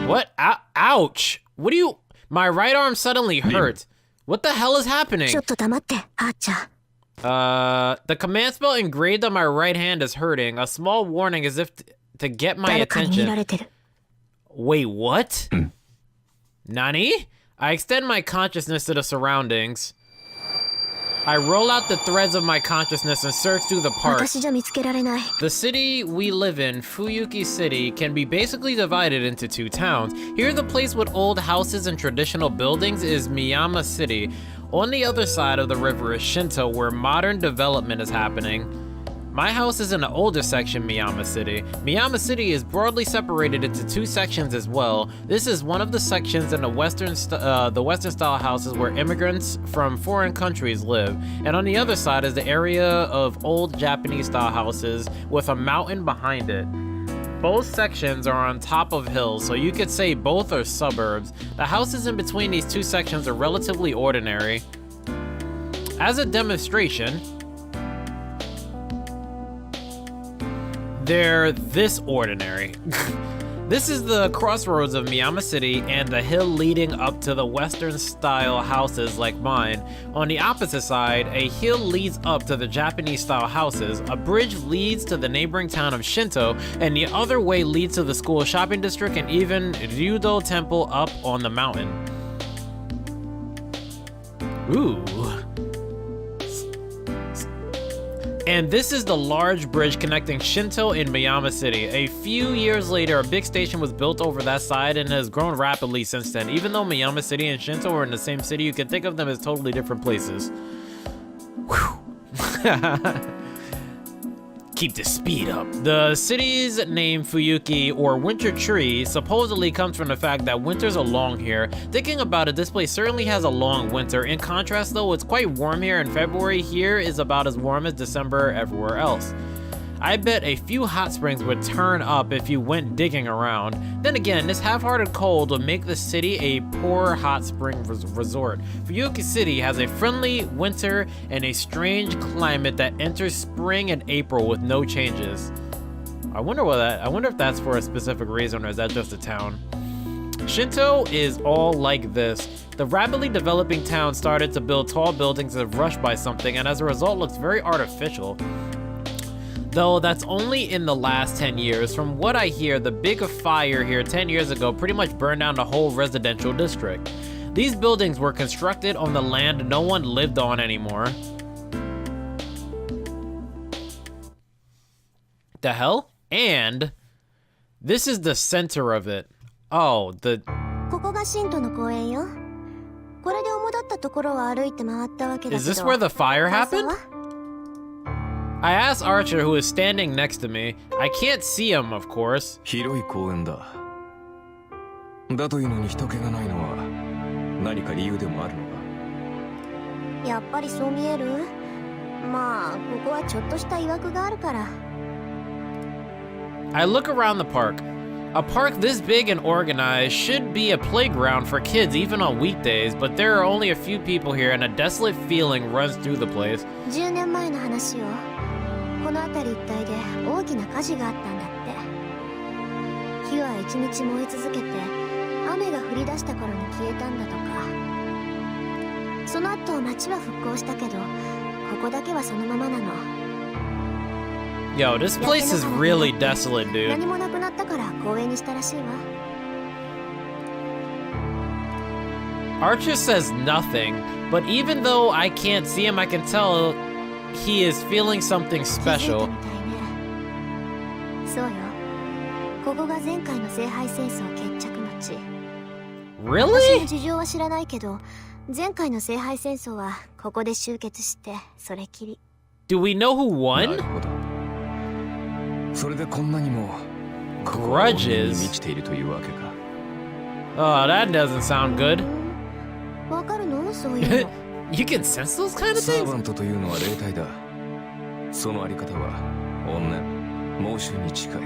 What? Ouch! What do you... My right arm suddenly hurt. What the hell is happening? The command spell engraved on my right hand is hurting. A small warning as if to get my attention. Wait, what? Nani? I extend my consciousness to the surroundings. I roll out the threads of my consciousness and search through the park. The city we live in, Fuyuki City, can be basically divided into two towns. Here, the place with old houses and traditional buildings is Miyama City. On the other side of the river is Shinto, where modern development is happening. My house is in the older section, Miyama City. Miyama City is broadly separated into two sections as well. This is one of the sections in the Western style houses where immigrants from foreign countries live. And on the other side is the area of old Japanese style houses with a mountain behind it. Both sections are on top of hills, so you could say both are suburbs. The houses in between these two sections are relatively ordinary. As a demonstration, they're this ordinary. This is the crossroads of Miyama City and the hill leading up to the Western style houses like mine. On the opposite side, a hill leads up to the Japanese style houses, a bridge leads to the neighboring town of Shinto, and the other way leads to the school shopping district and even Ryudo Temple up on the mountain. Ooh. And this is the large bridge connecting Shinto and Miyama City. A few years later, a big station was built over that side and has grown rapidly since then. Even though Miyama City and Shinto are in the same city, you can think of them as totally different places. Whew. Keep the speed up. The city's name, Fuyuki, or Winter Tree, supposedly comes from the fact that winters are long here. Thinking about it, this place certainly has a long winter. In contrast though, it's quite warm here, and February here is about as warm as December everywhere else. I bet a few hot springs would turn up if you went digging around. Then again, this half-hearted cold would make the city a poor hot spring resort. Fuyuki City has a friendly winter and a strange climate that enters spring and April with no changes. I wonder if that's for a specific reason or is that just a town? Shinto is all like this. The rapidly developing town started to build tall buildings as rushed by something, and as a result looks very artificial. Though that's only in the last 10 years. From what I hear, the big fire here 10 years ago pretty much burned down the whole residential district. These buildings were constructed on the land no one lived on anymore. The hell? And this is the center of it. Oh, the... Is this where the fire happened? I asked Archer, who is standing next to me. I can't see him, of course. I look around the park. A park this big and organized should be a playground for kids even on weekdays, but there are only a few people here and a desolate feeling runs through the place. 10年前の話よ。この辺り一帯で大きな火事があったんだって。火は一日燃え続けて、雨が降り出した頃に消えたんだとか。その後町は復興したけど、ここだけはそのままなの。Yo, this place is really desolate, dude. 何もなくなったから公園にしたらしいわ。Archer says nothing, but even though I can't see him, I can tell he is feeling something special. そうよ。ここが前回の聖杯戦争決着の地。Really? 私の事情は知らないけど、前回の聖杯戦争はここで終結してそれきり。Do we know who won? Grudges. Oh, that doesn't sound good. わかるの？そういうの。You can sense those kind of things? そのあり方は怨念、猛襲に近い。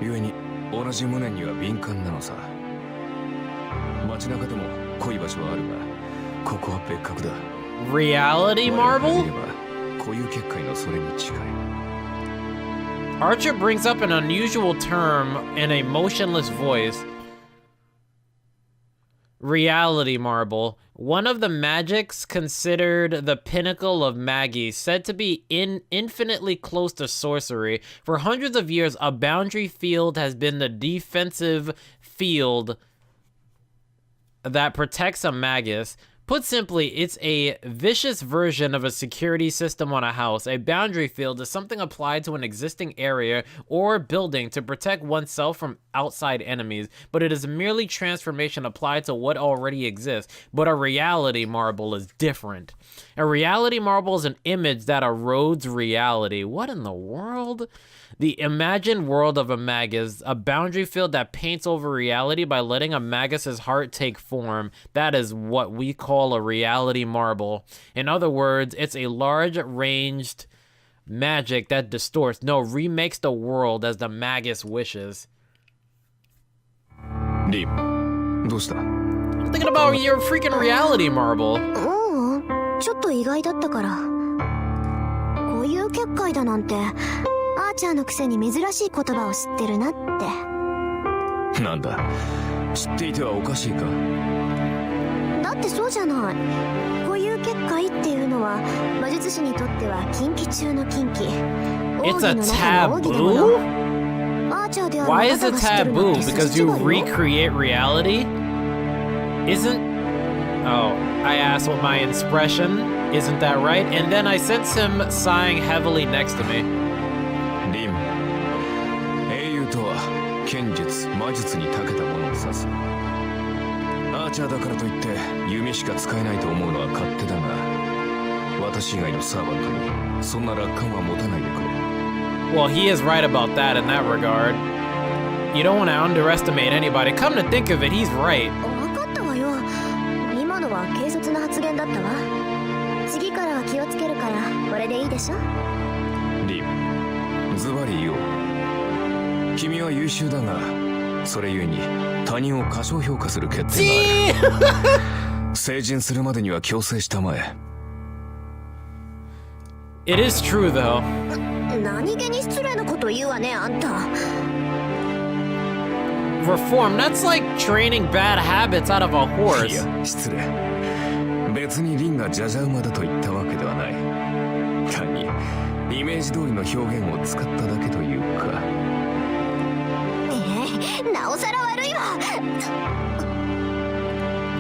故に同じ無念には敏感なのさ。街中でも濃い場所はあるが、ここは別格だ。Reality marble? 固有結界のそれに近い。Archer brings up an unusual term in a motionless voice. Reality marble. One of the magics considered the pinnacle of Magi, said to be infinitely close to sorcery. For hundreds of years, a boundary field has been the defensive field that protects a magus. Put simply, it's a vicious version of a security system on a house. A boundary field is something applied to an existing area or building to protect oneself from outside enemies, but it is merely transformation applied to what already exists. But a reality marble is different. A reality marble is an image that erodes reality. What in the world? The imagined world of a magus, a boundary field that paints over reality by letting a magus's heart take form. That is what we call a reality marble. In other words, it's a large-ranged magic that distorts, no, remakes the world as the magus wishes. Deep, どうした? I'm thinking about your freaking reality marble. ちょっと意外だったから。こういう結界だなんて。アーチャーのくせに珍しい言葉を知ってるなって。なんだ、知っていてはおかしいか。だってそうじゃない。こういう結界っていうのは魔術師にとっては禁忌中の禁忌。It's a taboo? Why is it taboo? Because you recreate reality? Isn't... Oh, I asked what my expression. Isn't that right? And then I sense him sighing heavily next to me. リン、英雄とは剣術、魔術に長けたものを指す。アーチャーだからといって弓しか使えないと思うのは勝手だが、私以外のサーバントにそんな楽観は持たないでくれ。Well, he is right about that in that regard. You don't want to underestimate anybody. Come to think of it, he's right. 分かったわよ。今のは軽率な発言だったわ。次からは気をつけるからこれでいいでしょ。リン、ズバリ言おう。君は優秀だが、それゆえに他人を過小評価する欠点がある。成人するまでには強制したまえ。It is true though. 何気に失礼なこと言うわね、あんた。Reform, that's like training bad habits out of a horse. いや、失礼。別にリンがジャジャ馬だと言ったわけではない。単にイメージ通りの表現を使っただけというか。なおさら悪いわ。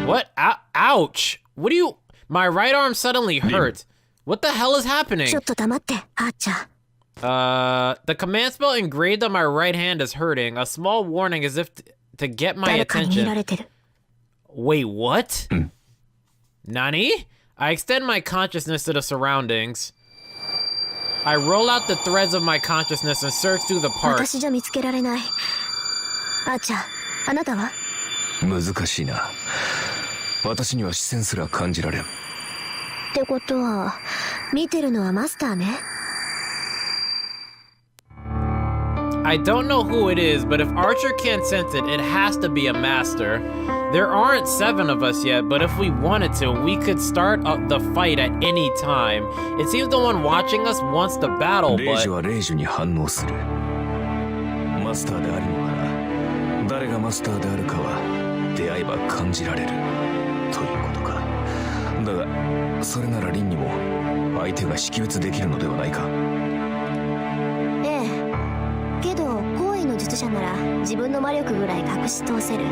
What? Ouch! What do you... My right arm suddenly hurts. What the hell is happening? ちょっと黙って、あーちゃん。The command spell engraved on my right hand is hurting. A small warning as if to get my attention. Wait, what? Nani? I extend my consciousness to the surroundings. I roll out the threads of my consciousness and search through the park. 私じゃ見つけられない。あーちゃん、あなたは？難しいな。私には視線すら感じられん。ってことは、見てるのはマスターね。I don't know who it is, but if Archer can't sense it, it has to be a master. There aren't 7 of us yet, but if we wanted to, we could start the fight at any time. It seems the one watching us wants to battle, レイジ but... はレイジに反応する。マスターであるのなら、誰がマスターであるかは出会えば感じられるということか。だがそれならリンにも相手が識別できるのではないか。ええ。けど高位の術者なら自分の魔力ぐらい隠し通せる。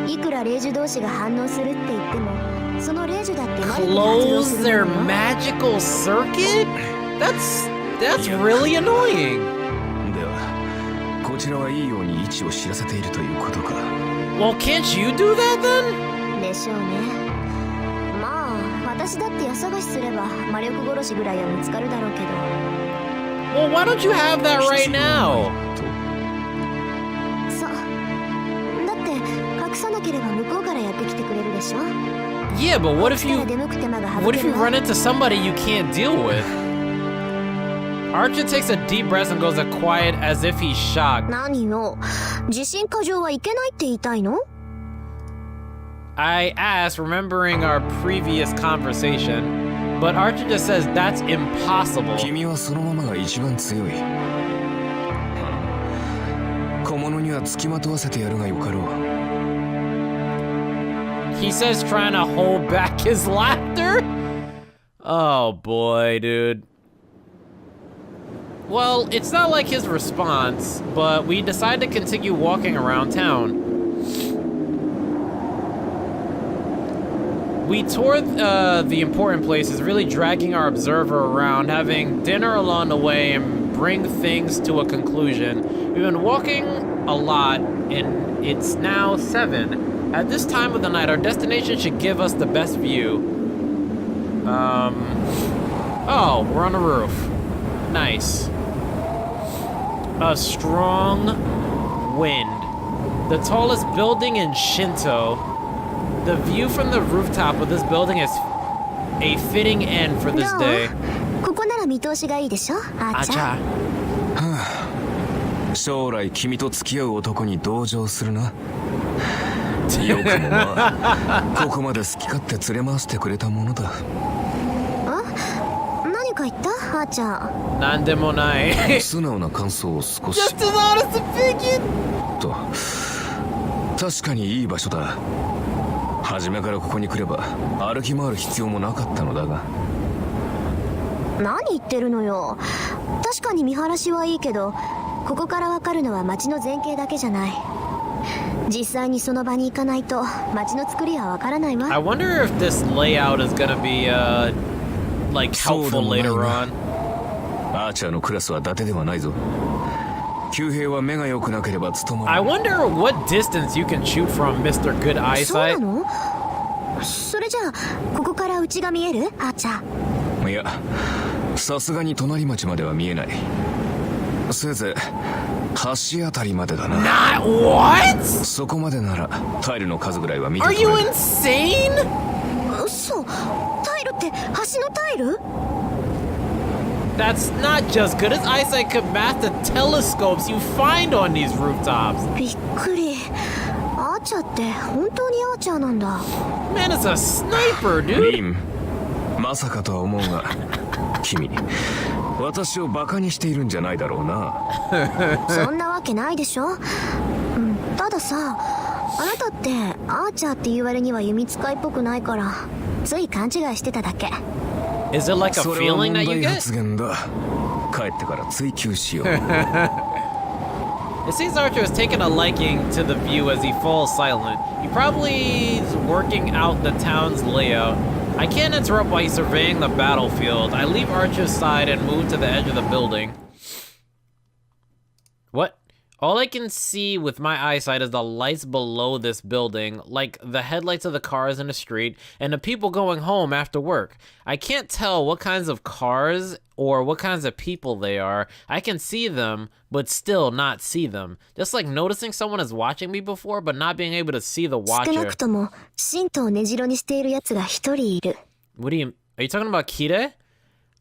いくら霊樹同士が反応するって言っても、その霊樹だって魔力に発動す Close る their のよ。 magical circuit? That's really annoying. ではこちらはいいように位置を知らせているということか。Well, can't you do that then? でしょうね。まあ私だって矢探しすれば魔力殺しぐらいは見つかるだろうけど。Well, why don't you have that right now? そう。だって隠さなければ向こうからやってきてくれるでしょ。 Yeah, but what if こっちか you... ら出向く手間が省 What け if you るわ。 run into somebody you can't deal with? Archer takes a deep breath and goes as quiet as if he's shocked. 何よ、自信過剰はいけないって言いたいの？ I asked, remembering our previous conversation, but Archer just says that's impossible. 君はそのままが一番強い。物には付きまとわせてやるがよかろう。 He says trying to hold back his laughter? Oh boy, dude. Well, it's not like his response, but we decide to continue walking around town. We toured the important places, really dragging our observer around, having dinner along the way, and bring things to a conclusion. We've been walking a lot, and it's now 7. At this time of the night, our destination should give us the best view. Oh, we're on the roof. Nice. A strong wind. The tallest building in Shinto. The view from the rooftop of this building is a fitting end for this day. ここなら見通しがいいでしょ、あーちゃん。将来君と付き合う男に同情するな。よくもまあ、ここまで好き勝手連れ回してくれたものだ。何か言ったあーちゃん。なんでもない。素直な感想を少し。Just an honest opinion! と、確かにいい場所だ。初めからここに来れば歩き回る必要もなかったのだが。何言ってるのよ。確かに見晴らしはいいけど、ここからわかるのは街の前景だけじゃない。実際にその場に行かないと街の作りはわからないわ。I wonder if this layout is gonna be like helpful later on. アーチャーのクラスは伊達ではないぞ。旧兵は目が良くなければ務まら I ない。 wonder what distance you can shoot from Mr. Good そうな Eyesight. の？それじゃあここから家が見える？あーちゃん。いや、さすがに隣町までは見えない。せいぜい橋あたりまでだな。Not what? そこまでならタイルの数ぐらいは見て Are 取 you れる。 insane? 嘘。タイルって橋のタイル？ That's not just good. His eyesight could match the telescopes you find on these rooftops. びっくり。アーチャーって本当にアーチャーなんだ。 Man, it's a sniper, リ dude. ン、まさかとは思うが、君、私をバカにしているんじゃないだろうな。そんなわけないでしょ。たださ、あなたってアーチャーって言われには弓使いっぽくないから、つい勘違いしてただけ。Is it like a それは feeling 問 that you 題 get? 発言だ。帰ってから追求しよう。 It seems Archer is taking a liking to the view as he falls silent. He probably is working out the town's layout. I can't interrupt while he's surveying the battlefield. I leave Archer's side and move to the edge of the building. What? All I can see with my eyesight is the lights below this building, like the headlights of the cars in the street and the people going home after work. I can't tell what kinds of cars or what kinds of people they are. I can see them, but still not see them. Just like noticing someone is watching me before, but not being able to see the 少な watcher. くとも神道を根城にしている奴が一人いる。 What are you talking about, Kire?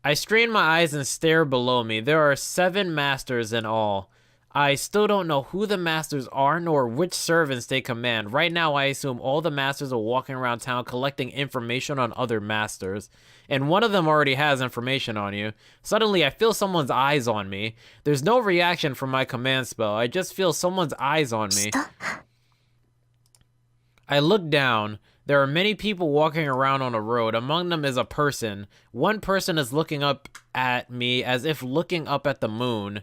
I strain my eyes and stare below me. There are 7 masters in all. I still don't know who the masters are nor which servants they command. Right now, I assume all the masters are walking around town collecting information on other masters. And one of them already has information on you. Suddenly, I feel someone's eyes on me. There's no reaction from my command spell. I just feel someone's eyes on me. I look down. There are many people walking around on the road. Among them is a person. One person is looking up at me as if looking up at the moon.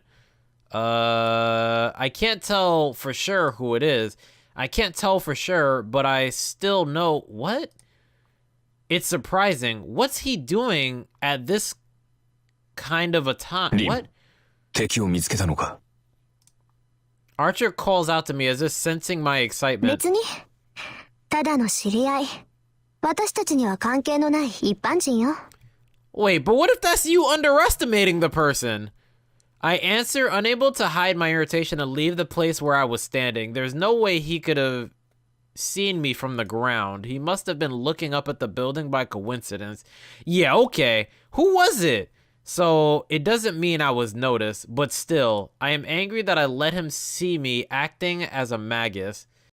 I can't tell for sure who it is. I can't tell for sure, but I still know. What? It's surprising. What's he doing at this kind of a time? What? 敵を見つけたのか。 Archer calls out to me as if sensing my excitement. 別に。ただの知り合い。私たちには関係のない一般人よ。 Wait, but what if that's you underestimating the person? I answer, unable to hide my irritation and leave the place where I was standing. There's no way he could have seen me from the ground. He must have been looking up at the building by coincidence. Yeah, okay. Who was it? So, it doesn't mean I was noticed, but still, I am angry that I let him see me acting as a magus.